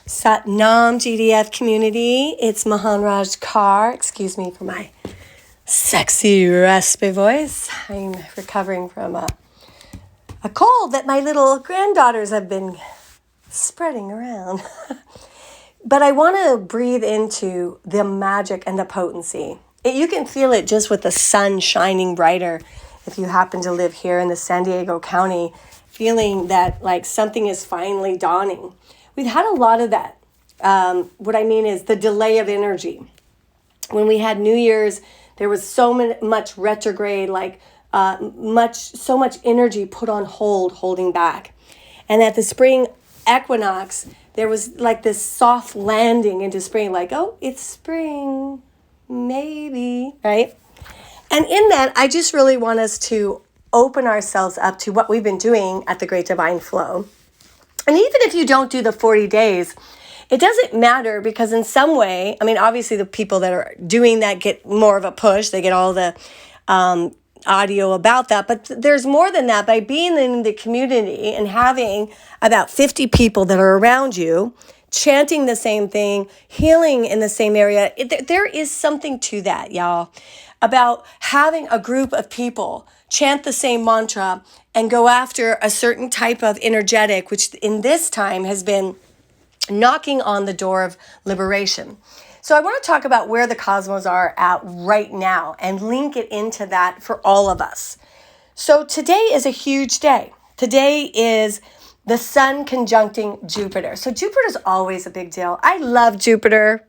Sat Nam GDF community. It's Mahanraj Kaur. Excuse me for my sexy, raspy voice. I'm recovering from a cold that my little granddaughters have been spreading around. But I want to breathe into the magic and the potency. You can feel it just with the sun shining brighter. If you happen to live here in the San Diego County, feeling that like something is finally dawning. We've had a lot of that. What I mean is the delay of energy. When we had New Year's, there was so much retrograde, so much energy put on hold, holding back. And at the spring equinox, there was like this soft landing into spring, like, oh, it's spring, maybe, right? And in that, I just really want us to open ourselves up to what we've been doing at the Great Divine Flow. And even if you don't do the 40 days, it doesn't matter, because in some way, I mean, obviously the people that are doing that get more of a push. They get all the audio about that. But there's more than that. By being in the community and having about 50 people that are around you, chanting the same thing, healing in the same area, there is something to that, y'all, about having a group of people chant the same mantra and go after a certain type of energetic, which in this time has been knocking on the door of liberation. So I want to talk about where the cosmos are at right now and link it into that for all of us. So today is a huge day. Today is the sun conjuncting Jupiter. So Jupiter is always a big deal. I love Jupiter.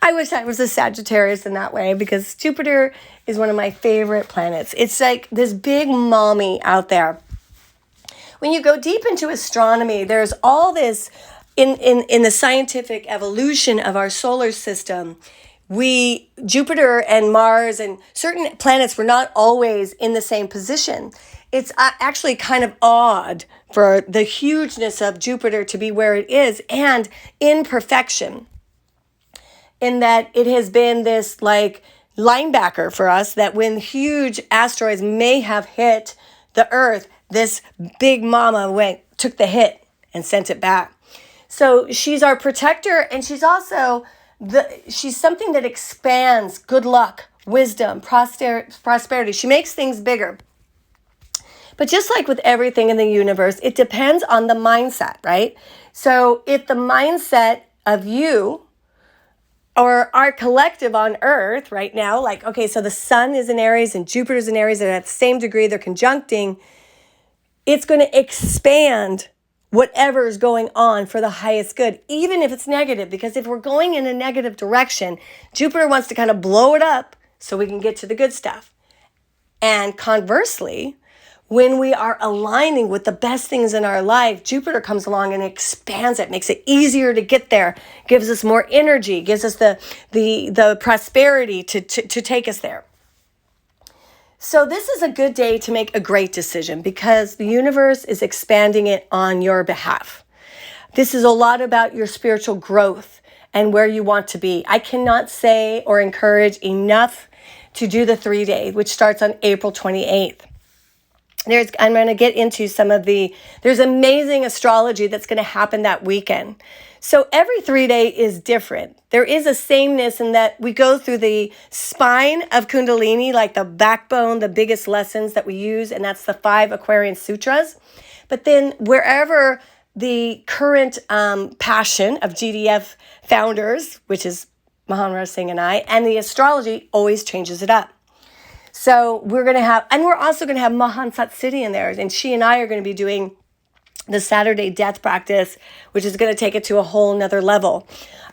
I wish I was a Sagittarius in that way, because Jupiter is one of my favorite planets. It's like this big mommy out there. When you go deep into astronomy, there's all this in the scientific evolution of our solar system. Jupiter and Mars and certain planets were not always in the same position. It's actually kind of odd for the hugeness of Jupiter to be where it is, and in perfection, in that it has been this like linebacker for us, that when huge asteroids may have hit the Earth, this big mama took the hit and sent it back. So she's our protector, and she's also she's something that expands good luck, wisdom, prosperity. She makes things bigger. But just like with everything in the universe, it depends on the mindset, right? So if the mindset of you or our collective on Earth right now, like, okay, so the sun is in Aries and Jupiter's in Aries, and at the same degree they're conjuncting, it's going to expand whatever is going on for the highest good, even if it's negative. Because if we're going in a negative direction, Jupiter wants to kind of blow it up so we can get to the good stuff. And conversely, when we are aligning with the best things in our life, Jupiter comes along and expands it, makes it easier to get there, gives us more energy, gives us the prosperity to take us there. So this is a good day to make a great decision, because the universe is expanding it on your behalf. This is a lot about your spiritual growth and where you want to be. I cannot say or encourage enough to do the 3-day, which starts on April 28th. I'm going to get into there's amazing astrology that's going to happen that weekend. So every 3-day is different. There is a sameness in that we go through the spine of Kundalini, like the backbone, the biggest lessons that we use, and that's the 5 Aquarian Sutras. But then wherever the current passion of GDF founders, which is Mahanraj Singh and I, and the astrology always changes it up. So we're also going to have Mahan Sat Siddhi in there, and she and I are going to be doing the Saturday death practice, which is going to take it to a whole nother level.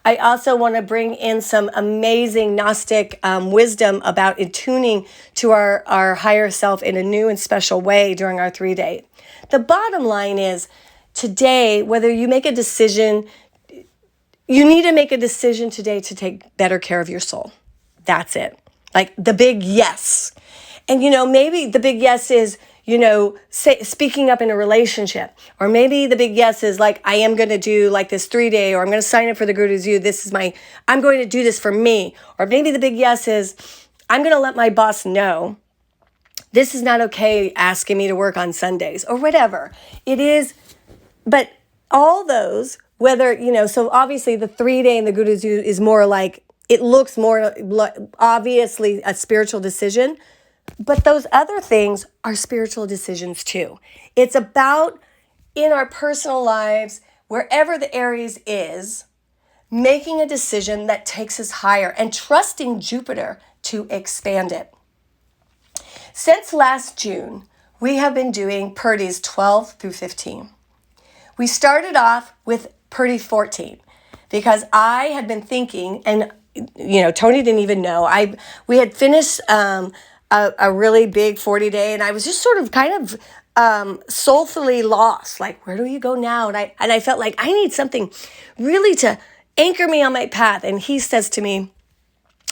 I also want to bring in some amazing Gnostic wisdom about attuning to our higher self in a new and special way during our 3-day. The bottom line is, today, whether you make a decision, you need to make a decision today to take better care of your soul. That's it. Like the big yes. And, maybe the big yes is, speaking up in a relationship. Or maybe the big yes is like, I am going to do like this 3-day, or I'm going to sign up for the Guru's You. I'm going to do this for me. Or maybe the big yes is, I'm going to let my boss know this is not okay asking me to work on Sundays, or whatever it is. But all those whether, so obviously the 3-day in the Guru is more like, it looks more obviously a spiritual decision, but those other things are spiritual decisions too. It's about, in our personal lives, wherever the Aries is, making a decision that takes us higher and trusting Jupiter to expand it. Since last June, we have been doing Purdy's 12 through 15. We started off with Purdy 14 because I had been thinking, and Tony didn't even know. We had finished a really big 40-day, and I was just sort of kind of soulfully lost. Like, where do you go now? And I felt like I need something really to anchor me on my path. And he says to me,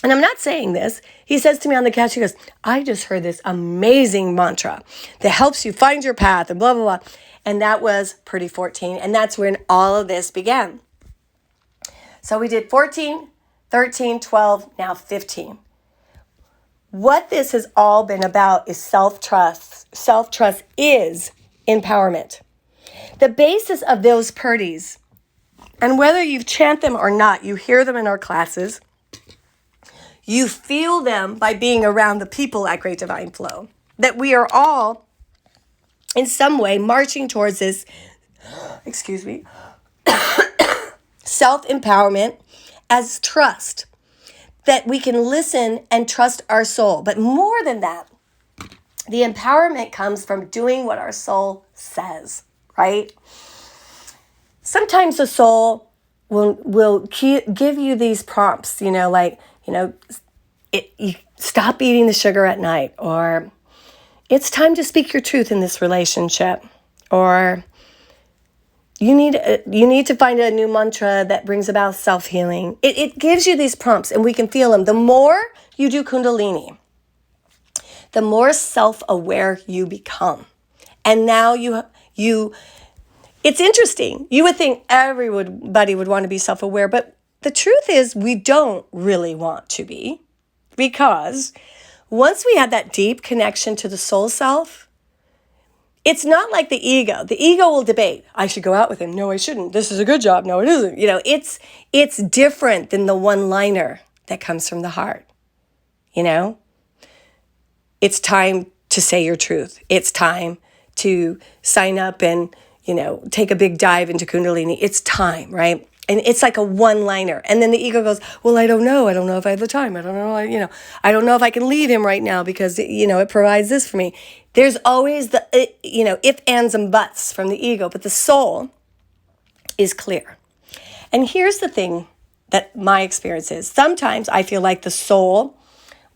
and I'm not saying this, he says to me on the couch, he goes, I just heard this amazing mantra that helps you find your path and blah, blah, blah. And that was Purdy 14. And that's when all of this began. So we did 14, 13, 12, now 15. What this has all been about is self-trust. Self-trust is empowerment. The basis of those Purdys, and whether you chant them or not, you hear them in our classes, you feel them by being around the people at Great Divine Flow, that we are all in some way marching towards this, self-empowerment as trust, that we can listen and trust our soul. But more than that, the empowerment comes from doing what our soul says, right? Sometimes the soul will give you these prompts, stop eating the sugar at night, or it's time to speak your truth in this relationship, or you need to find a new mantra that brings about self-healing. It gives you these prompts, and we can feel them. The more you do Kundalini, the more self-aware you become. And now it's interesting. You would think everybody would want to be self-aware, but the truth is we don't really want to be, because once we have that deep connection to the soul self, it's not like the ego. The ego will debate. I should go out with him. No, I shouldn't. This is a good job. No, it isn't. It's different than the one-liner that comes from the heart. It's time to say your truth. It's time to sign up and, take a big dive into Kundalini. It's time, right? And it's like a one-liner. And then the ego goes, well, I don't know. I don't know if I have the time. I don't know. I don't know if I can leave him right now because, it provides this for me. There's always the, if, ands, and buts from the ego. But the soul is clear. And here's the thing that my experience is. Sometimes I feel like the soul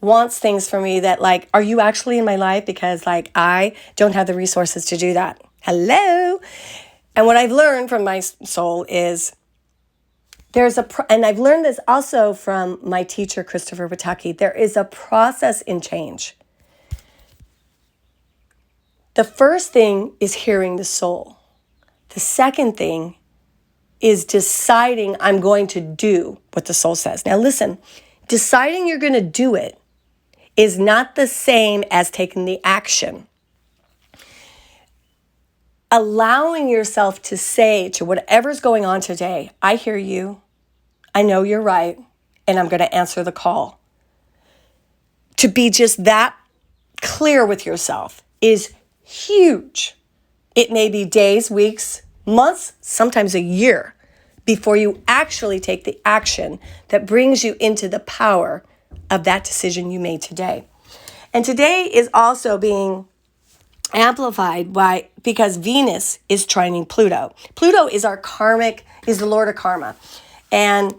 wants things from me that, like, are you actually in my life? Because, I don't have the resources to do that. Hello. And what I've learned from my soul is and I've learned this also from my teacher, Christopher Pataki, there is a process in change. The first thing is hearing the soul. The second thing is deciding I'm going to do what the soul says. Now listen, deciding you're going to do it is not the same as taking the action. Allowing yourself to say to whatever's going on today, I hear you, I know you're right, and I'm going to answer the call. To be just that clear with yourself is huge. It may be days, weeks, months, sometimes a year before you actually take the action that brings you into the power of that decision you made today. And today is also being amplified because Venus is trining Pluto. Pluto is is the Lord of karma. And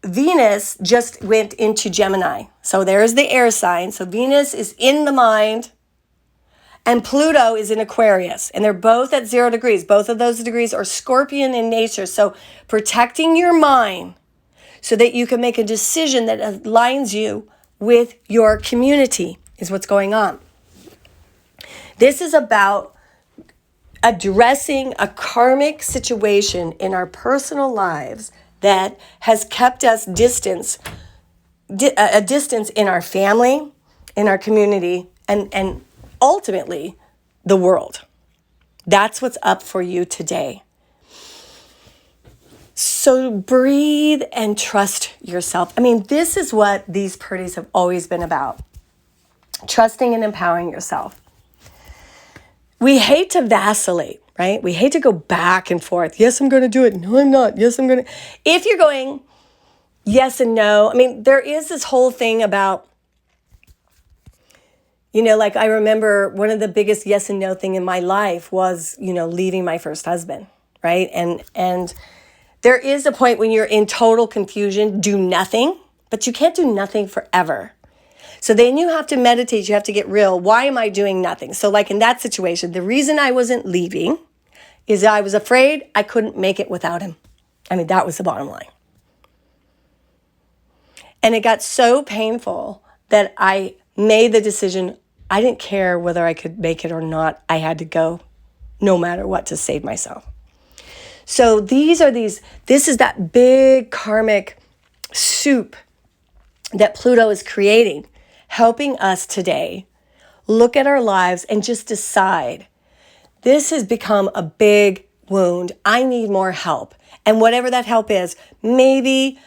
Venus just went into Gemini. So there's the air sign. So Venus is in the mind and Pluto is in Aquarius. And they're both at 0 degrees. Both of those degrees are Scorpion in nature. So protecting your mind so that you can make a decision that aligns you with your community is what's going on. This is about addressing a karmic situation in our personal lives that has kept us a distance in our family, in our community, and ultimately the world. That's what's up for you today. So breathe and trust yourself. I mean, this is what these Purdy's have always been about. Trusting and empowering yourself. We hate to vacillate, right? We hate to go back and forth. Yes, I'm going to do it. No, I'm not. Yes, I'm going to. If you're going yes and no, I mean, there is this whole thing about, like I remember one of the biggest yes and no thing in my life was, leaving my first husband, right? And there is a point when you're in total confusion, do nothing, but you can't do nothing forever. So then you have to meditate, you have to get real. Why am I doing nothing? So like in that situation, the reason I wasn't leaving is I was afraid I couldn't make it without him. I mean, that was the bottom line. And it got so painful that I made the decision, I didn't care whether I could make it or not. I had to go no matter what to save myself. So this is that big karmic soup that Pluto is creating, helping us today look at our lives and just decide, this has become a big wound. I need more help. And whatever that help is, maybe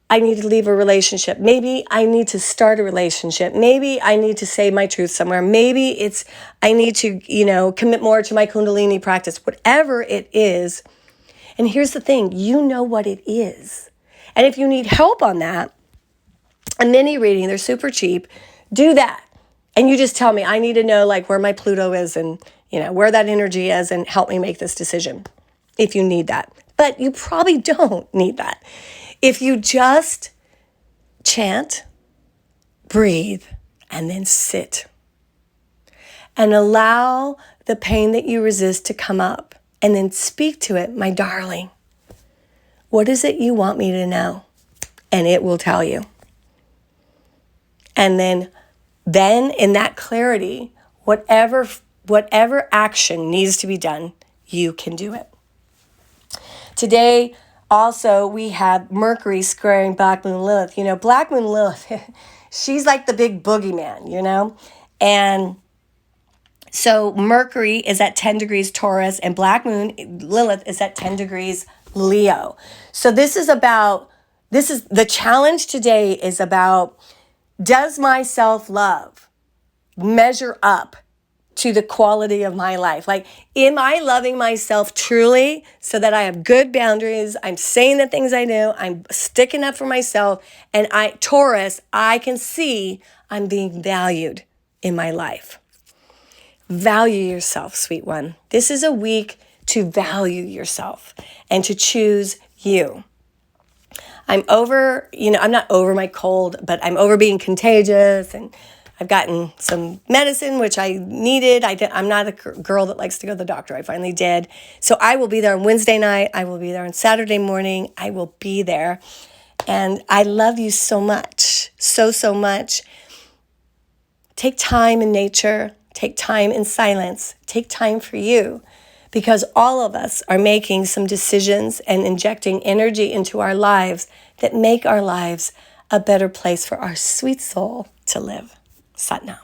I need to leave a relationship. Maybe I need to start a relationship. Maybe I need to say my truth somewhere. Maybe I need to, commit more to my Kundalini practice, whatever it is. And here's the thing, you know what it is. And if you need help on that, a mini reading, they're super cheap, do that. And you just tell me, I need to know like where my Pluto is and, where that energy is and help me make this decision if you need that. But you probably don't need that. If you just chant, breathe, and then sit and allow the pain that you resist to come up and then speak to it, my darling, what is it you want me to know? And it will tell you. And then in that clarity, whatever action needs to be done, you can do it. Today, also, we have Mercury squaring Black Moon Lilith. Black Moon Lilith, she's like the big boogeyman, And so Mercury is at 10 degrees Taurus and Black Moon Lilith is at 10 degrees Leo. So the challenge today is about, does my self-love measure up to the quality of my life? Like, am I loving myself truly so that I have good boundaries? I'm saying the things I do. I'm sticking up for myself. And Taurus, I can see I'm being valued in my life. Value yourself, sweet one. This is a week to value yourself and to choose you. I'm not over my cold, but I'm over being contagious, and I've gotten some medicine, which I needed. I'm not a girl that likes to go to the doctor. I finally did. So I will be there on Wednesday night. I will be there on Saturday morning. I will be there. And I love you so much, so, so much. Take time in nature. Take time in silence. Take time for you. Because all of us are making some decisions and injecting energy into our lives that make our lives a better place for our sweet soul to live. Sat Nam.